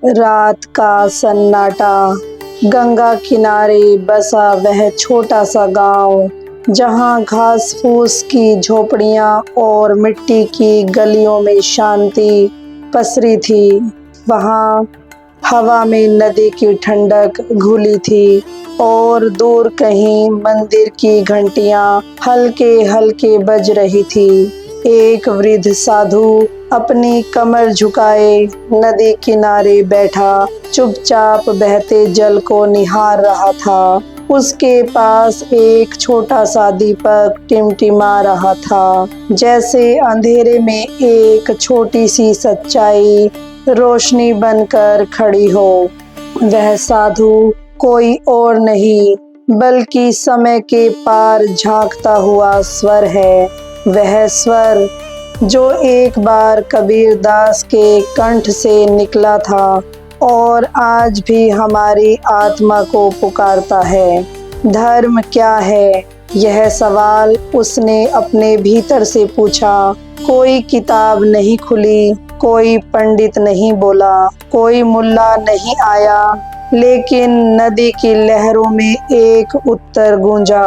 रात का सन्नाटा, गंगा किनारे बसा वह छोटा सा गांव, जहां घास फूस की झोपड़ियां और मिट्टी की गलियों में शांति पसरी थी। वहां हवा में नदी की ठंडक घुली थी और दूर कहीं मंदिर की घंटियां हल्के हल्के बज रही थी। एक वृद्ध साधु अपनी कमर झुकाए नदी किनारे बैठा चुपचाप बहते जल को निहार रहा था। उसके पास एक छोटा सा दीपक टिमटिमा रहा था, जैसे अंधेरे में एक छोटी सी सच्चाई रोशनी बनकर खड़ी हो। वह साधु कोई और नहीं बल्कि समय के पार झांकता हुआ स्वर है। वह स्वर जो एक बार कबीर दास के कंठ से निकला था और आज भी हमारी आत्मा को पुकारता है। धर्म क्या है? यह सवाल उसने अपने भीतर से पूछा। कोई किताब नहीं खुली, कोई पंडित नहीं बोला, कोई मुल्ला नहीं आया, लेकिन नदी की लहरों में एक उत्तर गूंजा।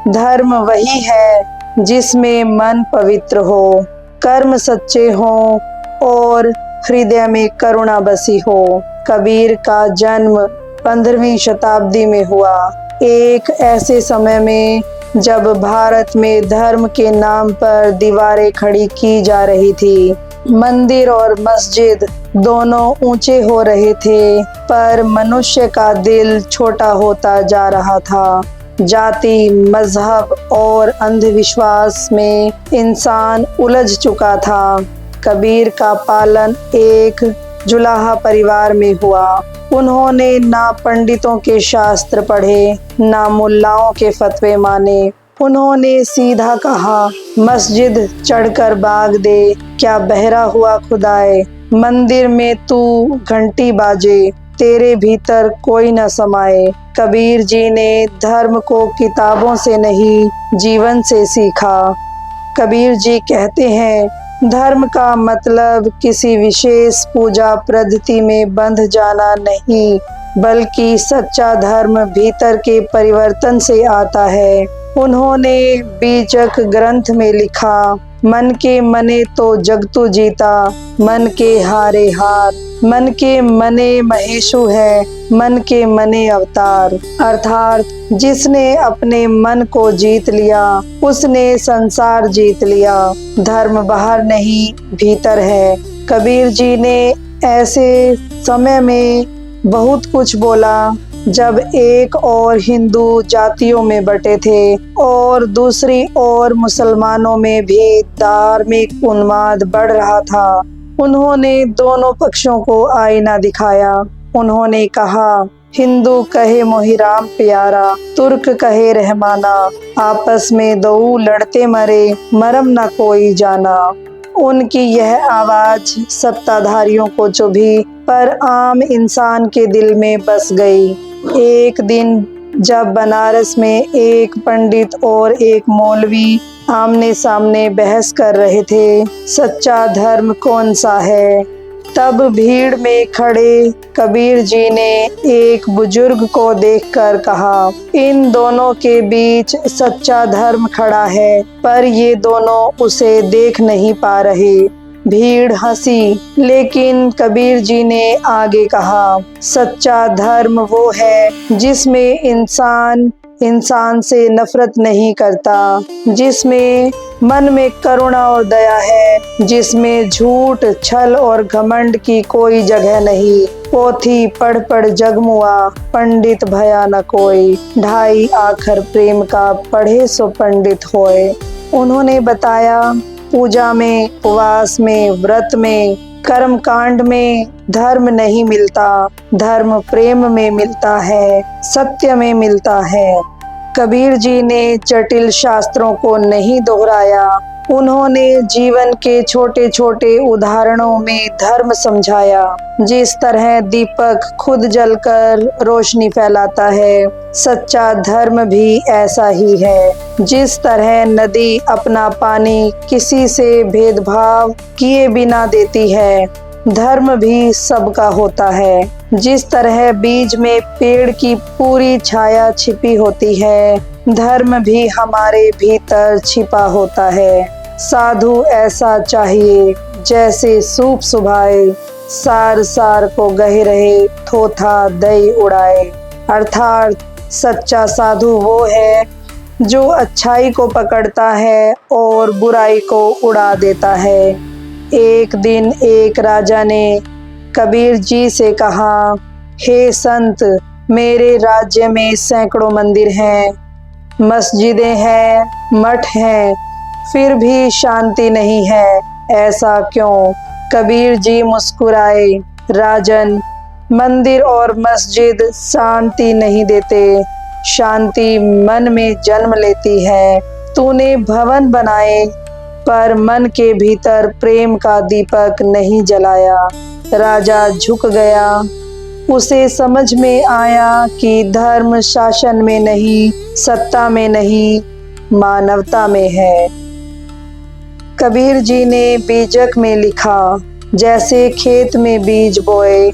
धर्म वही है जिसमें मन पवित्र हो, कर्म सच्चे हों और हृदय में करुणा बसी हो। कबीर का जन्म 15वीं शताब्दी में हुआ, एक ऐसे समय में जब भारत में धर्म के नाम पर दीवारें खड़ी की जा रही थी। मंदिर और मस्जिद दोनों ऊंचे हो रहे थे, पर मनुष्य का दिल छोटा होता जा रहा था। जाति, मजहब और अंधविश्वास में इंसान उलझ चुका था। कबीर का पालन एक जुलाहा परिवार में हुआ। उन्होंने ना पंडितों के शास्त्र पढ़े, ना मुल्लाओं के फतवे माने। उन्होंने सीधा कहा, मस्जिद चढ़कर भाग दे, क्या बहरा हुआ खुदाए। मंदिर में तू घंटी बाजे, तेरे भीतर कोई न समाए। कबीर जी ने धर्म को किताबों से नहीं, जीवन से सीखा। कबीर जी कहते हैं, धर्म का मतलब किसी विशेष पूजा पद्धति में बंध जाना नहीं, बल्कि सच्चा धर्म भीतर के परिवर्तन से आता है। उन्होंने बीजक ग्रंथ में लिखा, मन के मने तो जगतु जीता, मन के हारे हार। मन के मने महेशु है, मन के मने अवतार। अर्थात जिसने अपने मन को जीत लिया, उसने संसार जीत लिया। धर्म बाहर नहीं, भीतर है। कबीर जी ने ऐसे समय में बहुत कुछ बोला जब एक और हिंदू जातियों में बटे थे और दूसरी ओर मुसलमानों में भी धार्मिक उन्माद बढ़ रहा था। उन्होंने दोनों पक्षों को आईना दिखाया। उन्होंने कहा, हिंदू कहे मोहि राम प्यारा, तुर्क कहे रहमाना, आपस में दो लड़ते मरे, मरम न कोई जाना। उनकी यह आवाज सत्ताधारियों को चुभी, पर आम इंसान के दिल में बस गई। एक दिन जब बनारस में एक पंडित और एक मौलवी आमने सामने बहस कर रहे थे, सच्चा धर्म कौन सा है, तब भीड़ में खड़े कबीर जी ने एक बुजुर्ग को देखकर कहा, इन दोनों के बीच सच्चा धर्म खड़ा है, पर ये दोनों उसे देख नहीं पा रहे। भीड़ हंसी, लेकिन कबीर जी ने आगे कहा, सच्चा धर्म वो है जिसमें इंसान से नफरत नहीं करता, जिसमें मन में करुणा और दया है, जिसमें झूठ, छल और घमंड की कोई जगह नहीं। पोथी पढ़ पढ़ जगमुआ, पंडित भया न कोई, ढाई आखर प्रेम का पढ़े सो पंडित होए। उन्होंने बताया, पूजा में, उपवास में, व्रत में, कर्म कांड में धर्म नहीं मिलता। धर्म प्रेम में मिलता है, सत्य में मिलता है। कबीर जी ने जटिल शास्त्रों को नहीं दोहराया, उन्होंने जीवन के छोटे छोटे उदाहरणों में धर्म समझाया। जिस तरह दीपक खुद जलकर रोशनी फैलाता है, सच्चा धर्म भी ऐसा ही है। जिस तरह नदी अपना पानी किसी से भेदभाव किए बिना देती है, धर्म भी सबका होता है। जिस तरह बीज में पेड़ की पूरी छाया छिपी होती है, धर्म भी हमारे भीतर छिपा होता है। साधु ऐसा चाहिए जैसे सूप सुभाए, सार सार को गहे रहे, थोथा दई उड़ाए। अर्थात सच्चा साधु वो है जो अच्छाई को पकड़ता है और बुराई को उड़ा देता है। एक दिन एक राजा ने कबीर जी से कहा, हे संत, मेरे राज्य में सैकड़ों मंदिर हैं, मस्जिदें हैं, मठ हैं, फिर भी शांति नहीं है, ऐसा क्यों? कबीर जी मुस्कुराए, राजन, मंदिर और मस्जिद शांति नहीं देते, शांति मन में जन्म लेती है। तूने भवन बनाए पर मन के भीतर प्रेम का दीपक नहीं जलाया। राजा झुक गया। उसे समझ में आया कि धर्म शासन में नहीं, सत्ता में नहीं, मानवता में है। कबीर जी ने बीजक में लिखा, जैसे खेत में बीज बोए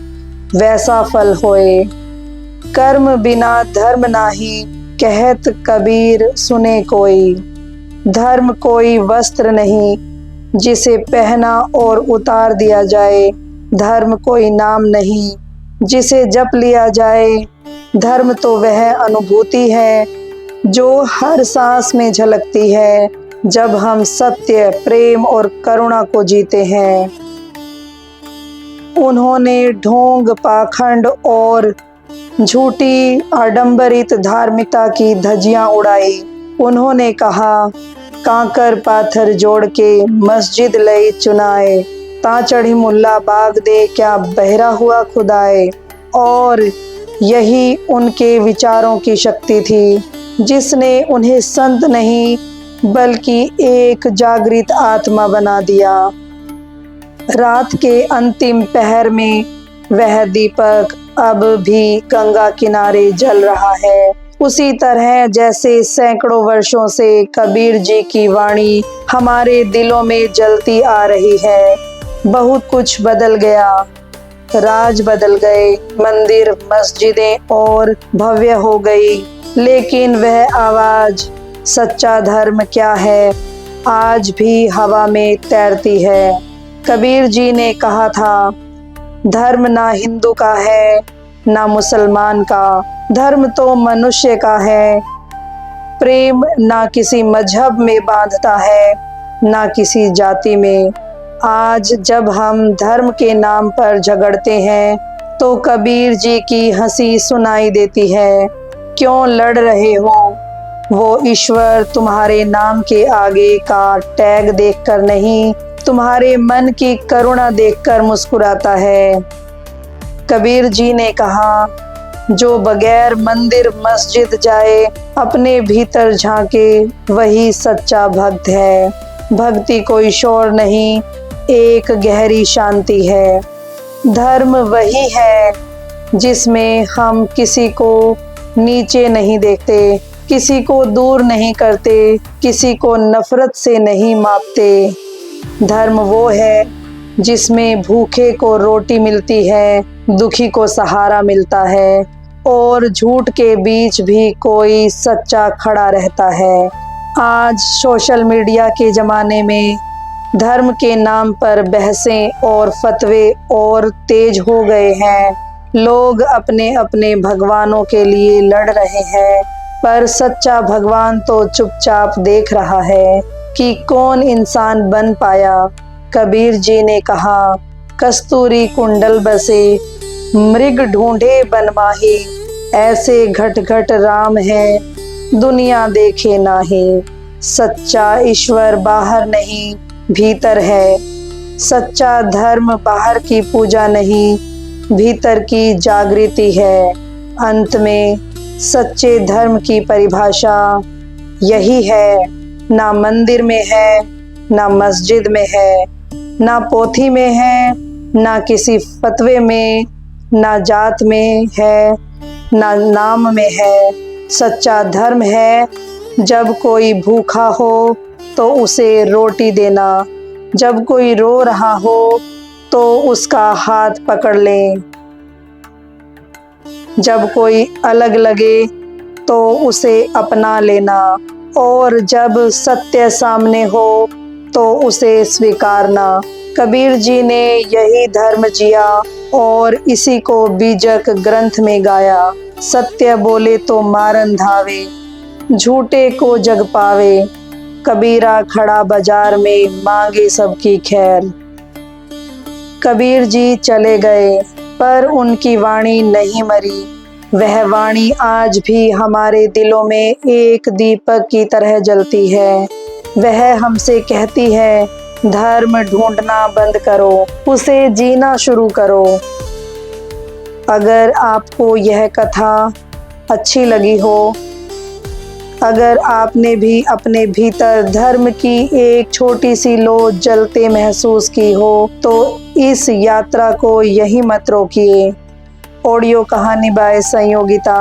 वैसा फल होए। कर्म बिना धर्म नाही, कहत कबीर सुने कोई। धर्म कोई वस्त्र नहीं जिसे पहना और उतार दिया जाए, धर्म कोई नाम नहीं जिसे जप लिया जाए। धर्म तो वह अनुभूति है जो हर सांस में झलकती है जब हम सत्य, प्रेम और करुणा को जीते हैं। उन्होंने ढोंग, पाखंड और झूठी आडंबरित धार्मिकता की धज्जियां उड़ाई। उन्होंने कहा, कांकर पाथर जोड़ के मस्जिद लई चुनाए, ता चढ़ी मुल्ला बाग दे क्या बहरा हुआ खुदाए। और यही उनके विचारों की शक्ति थी जिसने उन्हें संत नहीं बल्कि एक जागृत आत्मा बना दिया। रात के अंतिम पहर में वह दीपक अब भी गंगा किनारे जल रहा है, उसी तरह जैसे सैकड़ों वर्षों से कबीर जी की वाणी हमारे दिलों में जलती आ रही है। बहुत कुछ बदल गया, राज बदल गए, मंदिर, मस्जिदें और भव्य हो गई, लेकिन वह आवाज, सच्चा धर्म क्या है, आज भी हवा में तैरती है। कबीर जी ने कहा था, धर्म ना हिंदू का है ना मुसलमान का, धर्म तो मनुष्य का है। प्रेम ना किसी मजहब में बांधता है ना किसी जाति में। आज जब हम धर्म के नाम पर झगड़ते हैं तो कबीर जी की हंसी सुनाई देती है। क्यों लड़ रहे हो? वो ईश्वर तुम्हारे नाम के आगे का टैग देखकर नहीं, तुम्हारे मन की करुणा देखकर मुस्कुराता है। कबीर जी ने कहा, जो बगैर मंदिर मस्जिद जाए, अपने भीतर झांके, वही सच्चा भक्त है। भक्ति कोई शोर नहीं, एक गहरी शांति है। धर्म वही है जिसमें हम किसी को नीचे नहीं देखते, किसी को दूर नहीं करते, किसी को नफरत से नहीं मापते। धर्म वो है जिसमें भूखे को रोटी मिलती है, दुखी को सहारा मिलता है और झूठ के बीच भी कोई सच्चा खड़ा रहता है। आज सोशल मीडिया के ज़माने में धर्म के नाम पर बहसें और फतवे और तेज हो गए हैं। लोग अपने अपने भगवानों के लिए लड़ रहे हैं, पर सच्चा भगवान तो चुपचाप देख रहा है कि कौन इंसान बन पाया। कबीर जी ने कहा, कस्तूरी कुंडल बसे, मृग ढूंढे बनमाही, ऐसे घट घट राम है, दुनिया देखे नाही। सच्चा ईश्वर बाहर नहीं भीतर है। सच्चा धर्म बाहर की पूजा नहीं, भीतर की जागृति है। अंत में सच्चे धर्म की परिभाषा यही है, ना मंदिर में है, ना मस्जिद में है, ना पोथी में है, ना किसी फतवे में, ना जात में है, ना नाम में है। सच्चा धर्म है जब कोई भूखा हो तो उसे रोटी देना, जब कोई रो रहा हो तो उसका हाथ पकड़ लें। जब कोई अलग लगे तो उसे अपना लेना, और जब सत्य सामने हो तो उसे स्वीकारना। कबीर जी ने यही धर्म जिया और इसी को बीजक ग्रंथ में गाया। सत्य बोले तो मारन धावे, झूठे को जग पावे। कबीरा खड़ा बाजार में मांगे सबकी खैर। कबीर जी चले गए पर उनकी वाणी नहीं मरी। वह वाणी आज भी हमारे दिलों में एक दीपक की तरह जलती है। वह हमसे कहती है, धर्म ढूंढना बंद करो, उसे जीना शुरू करो। अगर आपको यह कथा अच्छी लगी हो, अगर आपने भी अपने भीतर धर्म की एक छोटी सी लो जलते महसूस की हो, तो इस यात्रा को यहीं मत रोकिए। ऑडियो कहानी बाय संयोगिता,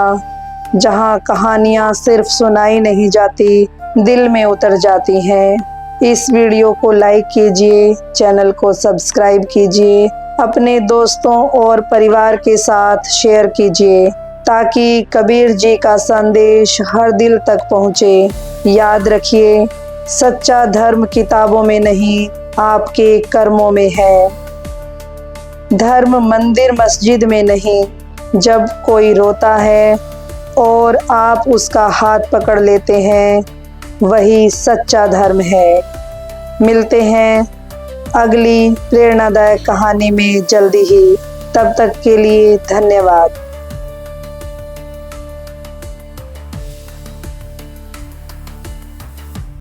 जहां कहानियां सिर्फ सुनाई नहीं जाती, दिल में उतर जाती हैं। इस वीडियो को लाइक कीजिए, चैनल को सब्सक्राइब कीजिए, अपने दोस्तों और परिवार के साथ शेयर कीजिए, ताकि कबीर जी का संदेश हर दिल तक पहुँचे। याद रखिए, सच्चा धर्म किताबों में नहीं, आपके कर्मों में है। धर्म मंदिर मस्जिद में नहीं, जब कोई रोता है और आप उसका हाथ पकड़ लेते हैं, वही सच्चा धर्म है। मिलते हैं अगली प्रेरणादायक कहानी में जल्दी ही। तब तक के लिए धन्यवाद।